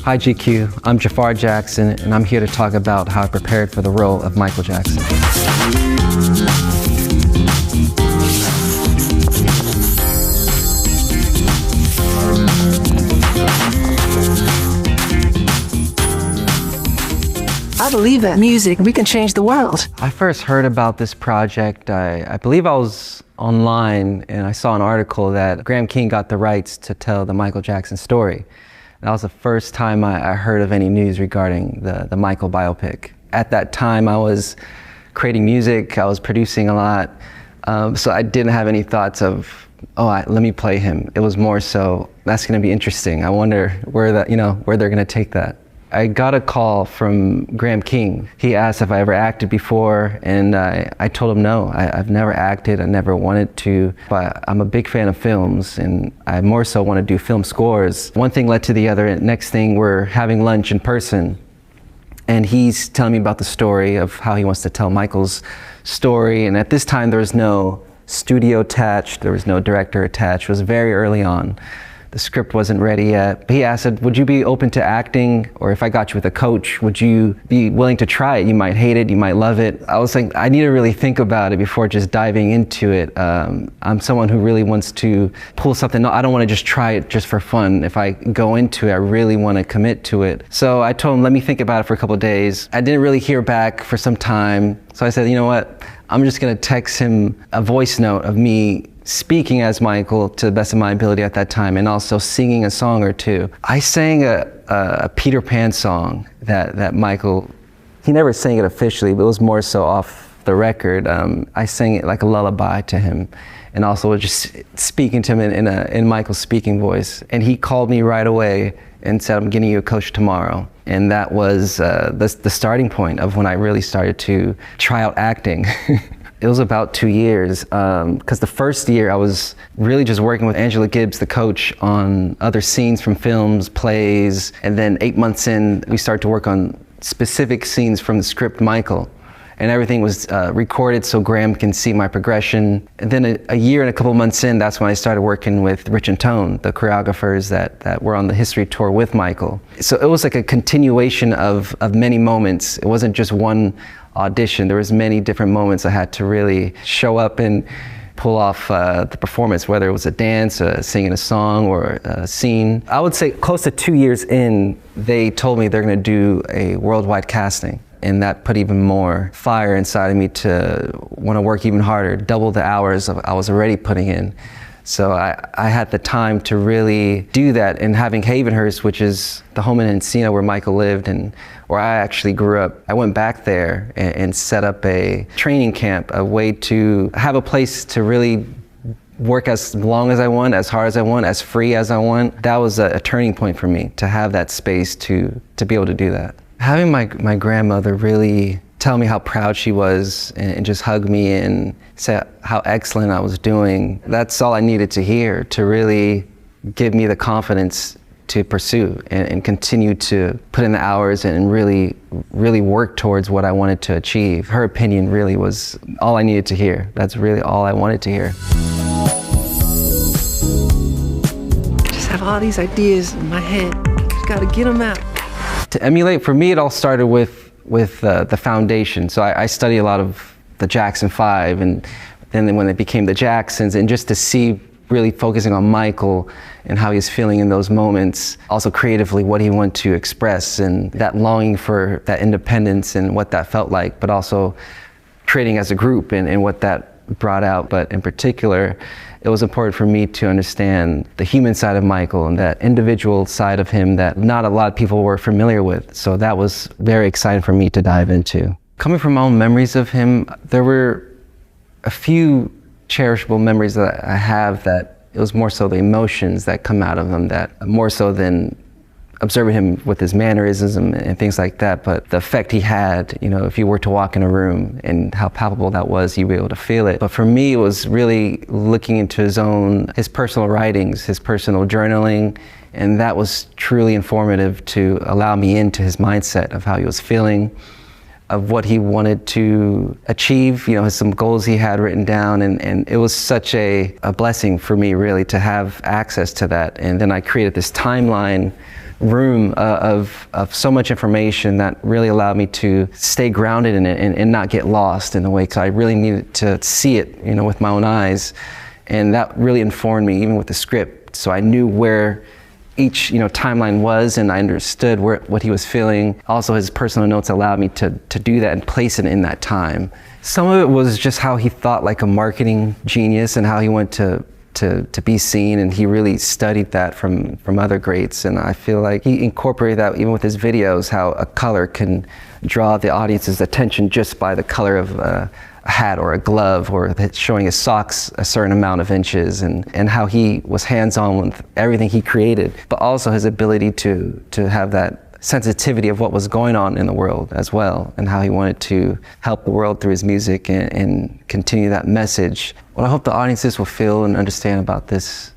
Hi GQ, I'm Jaafar Jackson, and I'm here to talk about how I prepared for the role of Michael Jackson. I believe that music, we can change the world. I first heard about this project, I believe I was online and I saw an article that Graham King got the rights to tell the Michael Jackson story. That was the first time I heard of any news regarding the Michael biopic. At that time I was creating music, I was producing a lot, so I didn't have any thoughts of, let me play him. It was more so, that's gonna be interesting. I wonder where they're gonna take that. I got a call from Graham King. He asked if I ever acted before, and I told him no. I've never acted, I never wanted to, but I'm a big fan of films, and I more so want to do film scores. One thing led to the other, and next thing we're having lunch in person, and he's telling me about the story of how he wants to tell Michael's story, and at this time there was no studio attached, there was no director attached, it was very early on. The script wasn't ready yet. He asked, would you be open to acting? Or if I got you with a coach, would you be willing to try it? You might hate it, you might love it. I was like, I need to really think about it before just diving into it. I'm someone who really wants to pull something. No, I don't want to just try it just for fun. If I go into it, I really want to commit to it. So I told him, let me think about it for a couple of days. I didn't really hear back for some time. So I said, you know what? I'm just going to text him a voice note of me speaking as Michael to the best of my ability at that time, and also singing a song or two. I sang a Peter Pan song that Michael, he never sang it officially, but it was more so off the record. I sang it like a lullaby to him, and also just speaking to him in Michael's speaking voice. And he called me right away and said, I'm getting you a coach tomorrow. And that was the starting point of when I really started to try out acting. It was about 2 years, because the first year I was really just working with Angela Gibbs, the coach, on other scenes from films, plays, and then 8 months in, we started to work on specific scenes from the script Michael. And everything was recorded so Graham can see my progression. And then a year and a couple months in, that's when I started working with Rich and Tone, the choreographers that were on the history tour with Michael. So it was like a continuation of many moments. It wasn't just one audition. There was many different moments I had to really show up and pull off the performance, whether it was a dance, singing a song, or a scene. I would say close to 2 years in, they told me they're gonna do a worldwide casting. And that put even more fire inside of me to want to work even harder, double the hours I was already putting in. So I had the time to really do that. And having Havenhurst, which is the home in Encino where Michael lived and where I actually grew up, I went back there and set up a training camp, a way to have a place to really work as long as I want, as hard as I want, as free as I want. That was a turning point for me, to have that space to be able to do that. Having my grandmother really tell me how proud she was and just hug me and say how excellent I was doing, that's all I needed to hear to really give me the confidence to pursue and continue to put in the hours and really work towards what I wanted to achieve. Her opinion really was all I needed to hear. That's really all I wanted to hear. I just have all these ideas in my head. Just gotta get them out. To emulate, for me, it all started with the foundation. So I studied a lot of the Jackson 5, and then when it became the Jacksons, and just to see, really focusing on Michael and how he's feeling in those moments, also creatively what he wanted to express, and that longing for that independence and what that felt like, but also creating as a group and what that brought out. But in particular, it was important for me to understand the human side of Michael and that individual side of him that not a lot of people were familiar with. So that was very exciting for me to dive into. Coming from my own memories of him, there were a few cherishable memories that I have that it was more so the emotions that come out of him, that more so than observing him with his mannerisms and things like that, but the effect he had, if you were to walk in a room and how palpable that was, you'd be able to feel it. But for me, it was really looking into his personal writings, his personal journaling, and that was truly informative to allow me into his mindset of how he was feeling, of what he wanted to achieve, some goals he had written down, and it was such a blessing for me really to have access to that. And then I created this timeline room of so much information that really allowed me to stay grounded in it and not get lost in the way, because I really needed to see it, you know, with my own eyes. And that really informed me, even with the script. So I knew where each, you know, timeline was, and I understood what he was feeling. Also, his personal notes allowed me to do that and place it in that time. Some of it was just how he thought like a marketing genius and how he went to be seen, and he really studied that from other greats. And I feel like he incorporated that even with his videos, how a color can draw the audience's attention just by the color of a hat or a glove, or showing his socks a certain amount of inches, and how he was hands-on with everything he created, but also his ability to have that sensitivity of what was going on in the world as well, and how he wanted to help the world through his music and continue that message. What I hope the audiences will feel and understand about this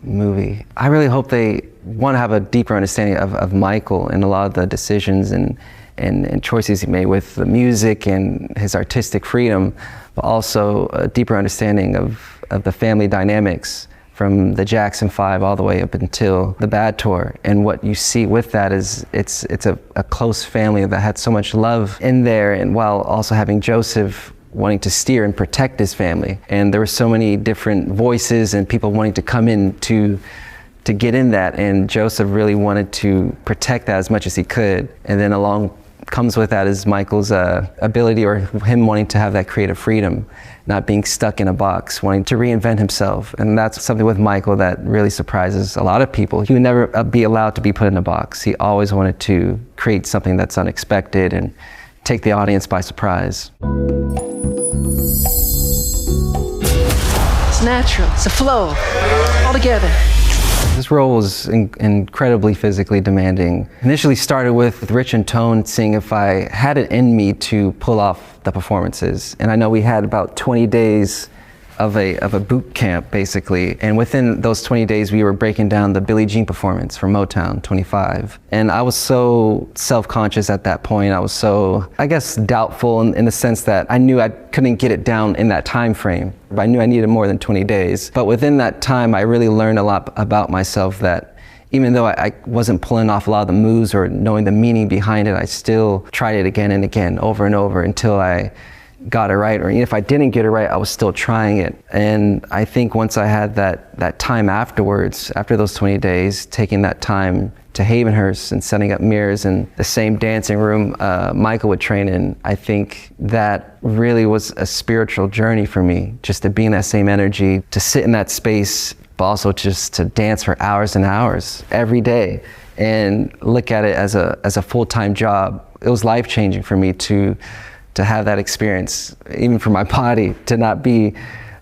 movie, I really hope they want to have a deeper understanding of Michael and a lot of the decisions and choices he made with the music and his artistic freedom, but also a deeper understanding of the family dynamics from the Jackson 5 all the way up until the Bad Tour. And what you see with that is it's a close family that had so much love in there, and while also having Joseph wanting to steer and protect his family. And there were so many different voices and people wanting to come in to get in that, and Joseph really wanted to protect that as much as he could. And then along comes with that is Michael's ability, or him wanting to have that creative freedom, not being stuck in a box, wanting to reinvent himself. And that's something with Michael that really surprises a lot of people. He would never be allowed to be put in a box. He always wanted to create something that's unexpected and take the audience by surprise. It's natural, it's a flow, all together. This role was incredibly physically demanding. Initially started with Rich and Tone, seeing if I had it in me to pull off the performances. And I know we had about 20 days of a boot camp, basically. And within those 20 days, we were breaking down the Billie Jean performance from Motown 25. And I was so self-conscious at that point. I was so, I guess, doubtful in the sense that I knew I couldn't get it down in that time frame. I knew I needed more than 20 days. But within that time, I really learned a lot about myself, that even though I wasn't pulling off a lot of the moves or knowing the meaning behind it, I still tried it again and again, over and over, until I got it right. Or even if I didn't get it right, I was still trying it. And I think once I had that time afterwards, after those 20 days, taking that time to Havenhurst and setting up mirrors in the same dancing room Michael would train in, I think that really was a spiritual journey for me, just to be in that same energy, to sit in that space, but also just to dance for hours and hours every day and look at it as a full-time job. It was life-changing for me to have that experience, even for my body, to not be,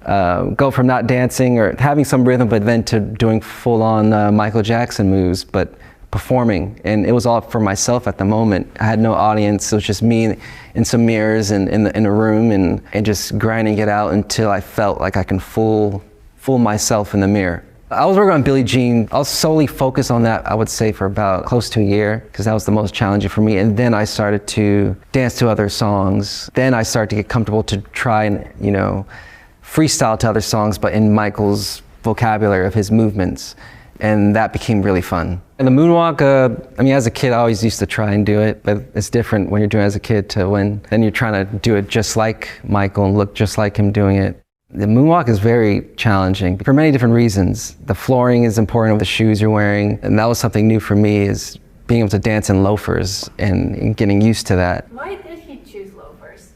go from not dancing or having some rhythm, but then to doing full-on Michael Jackson moves, but performing. And it was all for myself at the moment. I had no audience. It was just me in some mirrors and in a room, and just grinding it out until I felt like I can fool myself in the mirror. I was working on Billie Jean. I was solely focused on that, I would say, for about close to a year, because that was the most challenging for me. And then I started to dance to other songs. Then I started to get comfortable to try and, you know, freestyle to other songs, but in Michael's vocabulary of his movements. And that became really fun. And the moonwalk, I mean, as a kid, I always used to try and do it, but it's different when you're doing it as a kid to when then you're trying to do it just like Michael and look just like him doing it. The moonwalk is very challenging for many different reasons. The flooring is important with the shoes you're wearing, and that was something new for me, is being able to dance in loafers and getting used to that. Why did he choose loafers?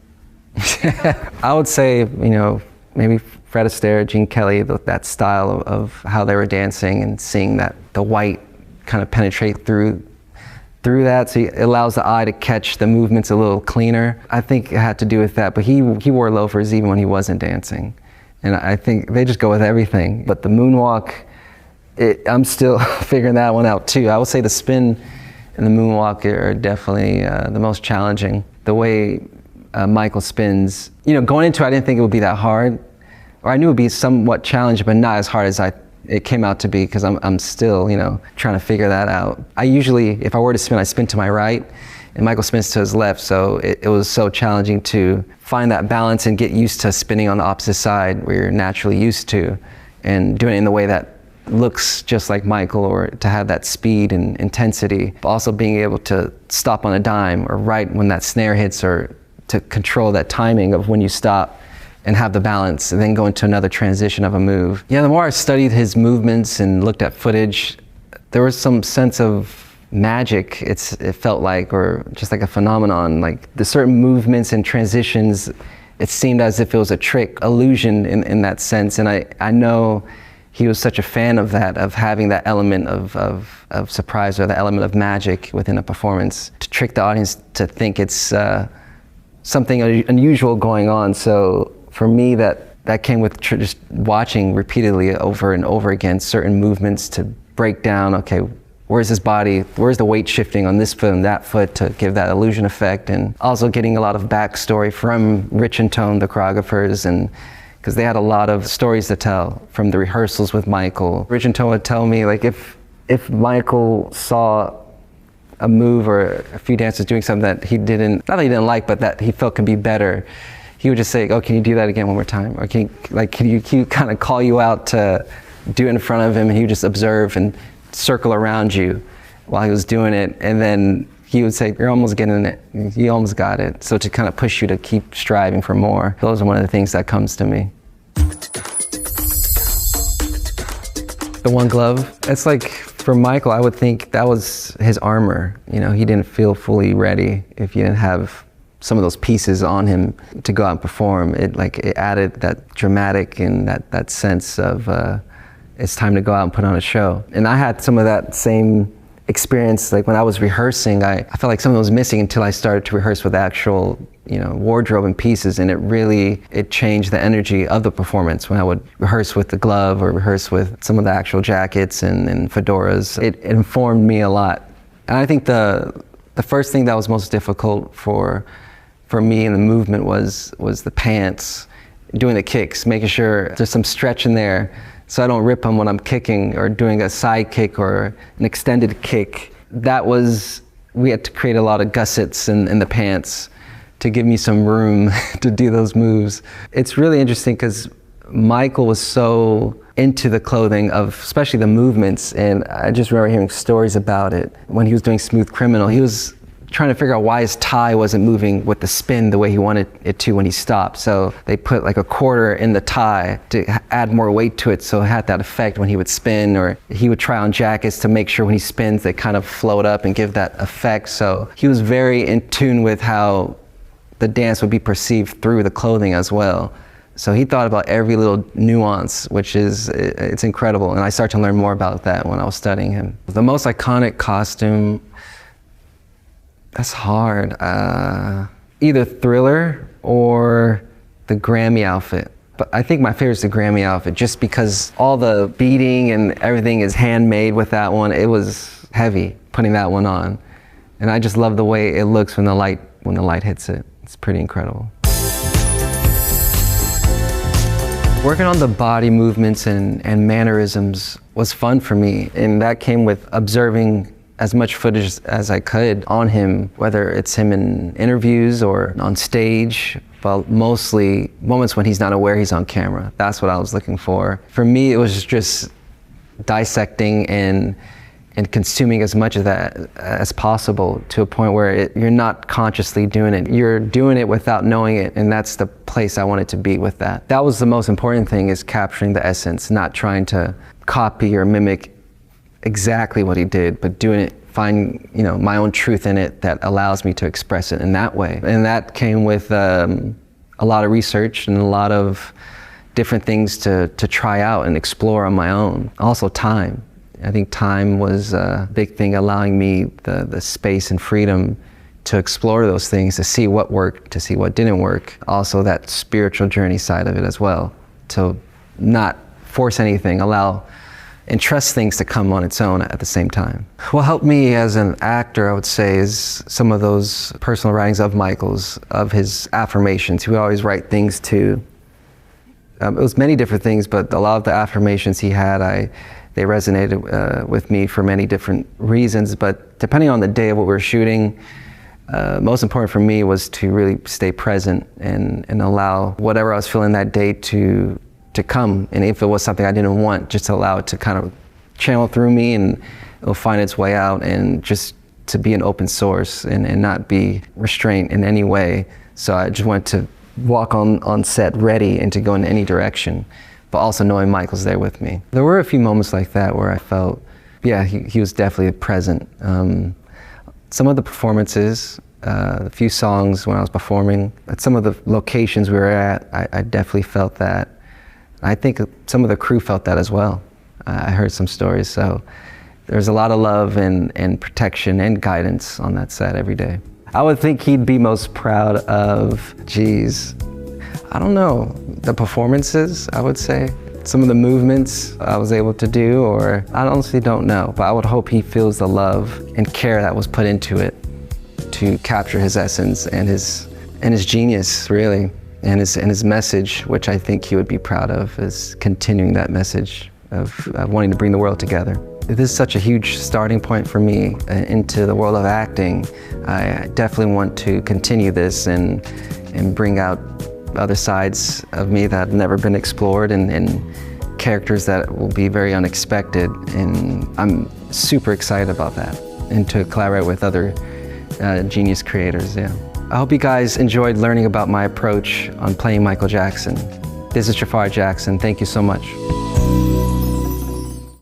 I would say, you know, maybe Fred Astaire, Gene Kelly, that style of how they were dancing, and seeing that the white kind of penetrate through that, so it allows the eye to catch the movements a little cleaner. I think it had to do with that, but he wore loafers even when he wasn't dancing. And I think they just go with everything. But the moonwalk, I'm still figuring that one out too. I would say the spin and the moonwalk are definitely the most challenging. The way Michael spins, you know, going into it, I didn't think it would be that hard. Or I knew it would be somewhat challenging, but not as hard as it came out to be, because I'm still, you know, trying to figure that out. I usually, if I were to spin, I spin to my right, and Michael spins to his left, so it was so challenging to find that balance and get used to spinning on the opposite side where you're naturally used to, and doing it in the way that looks just like Michael, or to have that speed and intensity, but also being able to stop on a dime or right when that snare hits, or to control that timing of when you stop and have the balance and then go into another transition of a move. Yeah, the more I studied his movements and looked at footage, there was some sense of magic, it felt like, or just like a phenomenon. Like the certain movements and transitions, it seemed as if it was a trick, illusion in that sense. And I know he was such a fan of that, of having that element of surprise, or the element of magic within a performance, to trick the audience to think it's something unusual going on. So for me, that came with just watching repeatedly over and over again certain movements to break down, okay, where's his body, where's the weight shifting on this foot and that foot to give that illusion effect. And also getting a lot of backstory from Rich and Tone, the choreographers, and because they had a lot of stories to tell from the rehearsals with Michael. Rich and Tone would tell me, like, if Michael saw a move or a few dancers doing something that he didn't, not that he didn't like, but that he felt could be better, he would just say, oh, can you do that again one more time? Or can you kind of call you out to do it in front of him, and he would just observe and circle around you while he was doing it. And then he would say, you're almost getting it, you almost got it. So to kind of push you to keep striving for more. Those are one of the things that comes to me. The one glove, it's like, for Michael, I would think that was his armor. You know, he didn't feel fully ready if you didn't have some of those pieces on him to go out and perform. It added that dramatic and that sense of it's time to go out and put on a show. And I had some of that same experience, like when I was rehearsing, I felt like something was missing until I started to rehearse with actual, wardrobe and pieces, and it changed the energy of the performance when I would rehearse with the glove or rehearse with some of the actual jackets and fedoras. It informed me a lot. And I think the first thing that was most difficult for me in the movement was the pants, doing the kicks, making sure there's some stretch in there so I don't rip them when I'm kicking or doing a side kick or an extended kick. We had to create a lot of gussets in the pants to give me some room to do those moves. It's really interesting because Michael was so into the clothing of especially the movements, and I just remember hearing stories about it. When he was doing Smooth Criminal, he was trying to figure out why his tie wasn't moving with the spin the way he wanted it to when he stopped. So they put like a quarter in the tie to add more weight to it, so it had that effect when he would spin. Or he would try on jackets to make sure when he spins they kind of float up and give that effect. So he was very in tune with how the dance would be perceived through the clothing as well. So he thought about every little nuance, it's incredible. And I started to learn more about that when I was studying him. The most iconic costume, that's hard. Either Thriller or the Grammy outfit. But I think my favorite is the Grammy outfit, just because all the beading and everything is handmade with that one. It was heavy putting that one on. And I just love the way it looks when the light hits it. It's pretty incredible. Working on the body movements and mannerisms was fun for me, and that came with observing as much footage as I could on him, whether it's him in interviews or on stage, but mostly moments when he's not aware he's on camera. That's what I was looking for. For me, it was just dissecting and consuming as much of that as possible, to a point where you're not consciously doing it. You're doing it without knowing it, and that's the place I wanted to be with that. That was the most important thing, is capturing the essence, not trying to copy or mimic exactly what he did, but doing it, find my own truth in it that allows me to express it in that way. And that came with a lot of research and a lot of different things to try out and explore on my own. Also time. I think time was a big thing, allowing me the space and freedom to explore those things, to see what worked, to see what didn't work. Also that spiritual journey side of it as well, to not force anything, and trust things to come on its own at the same time. What helped me as an actor, I would say, is some of those personal writings of Michael's, of his affirmations. He would always write things to, it was many different things, but a lot of the affirmations he had, they resonated with me for many different reasons. But depending on the day of what we were shooting, most important for me was to really stay present and allow whatever I was feeling that day to to come. And if it was something I didn't want, just allow it to kind of channel through me and it'll find its way out, and just to be an open source and not be restrained in any way. So I just wanted to walk on set ready and to go in any direction, but also knowing Michael's there with me. There were a few moments like that where I felt, yeah, he was definitely present. Some of the performances, a few songs when I was performing, at some of the locations we were at, I definitely felt that. I think some of the crew felt that as well. I heard some stories, so there's a lot of love and protection and guidance on that set every day. I would think he'd be most proud of, I don't know, the performances, I would say. Some of the movements I was able to do, or I honestly don't know, but I would hope he feels the love and care that was put into it to capture his essence and his genius, really, and his message, which I think he would be proud of, is continuing that message of wanting to bring the world together. This is such a huge starting point for me into the world of acting. I definitely want to continue this and bring out other sides of me that have never been explored, and characters that will be very unexpected. And I'm super excited about that, and to collaborate with other genius creators, yeah. I hope you guys enjoyed learning about my approach on playing Michael Jackson. This is Jaafar Jackson. Thank you so much.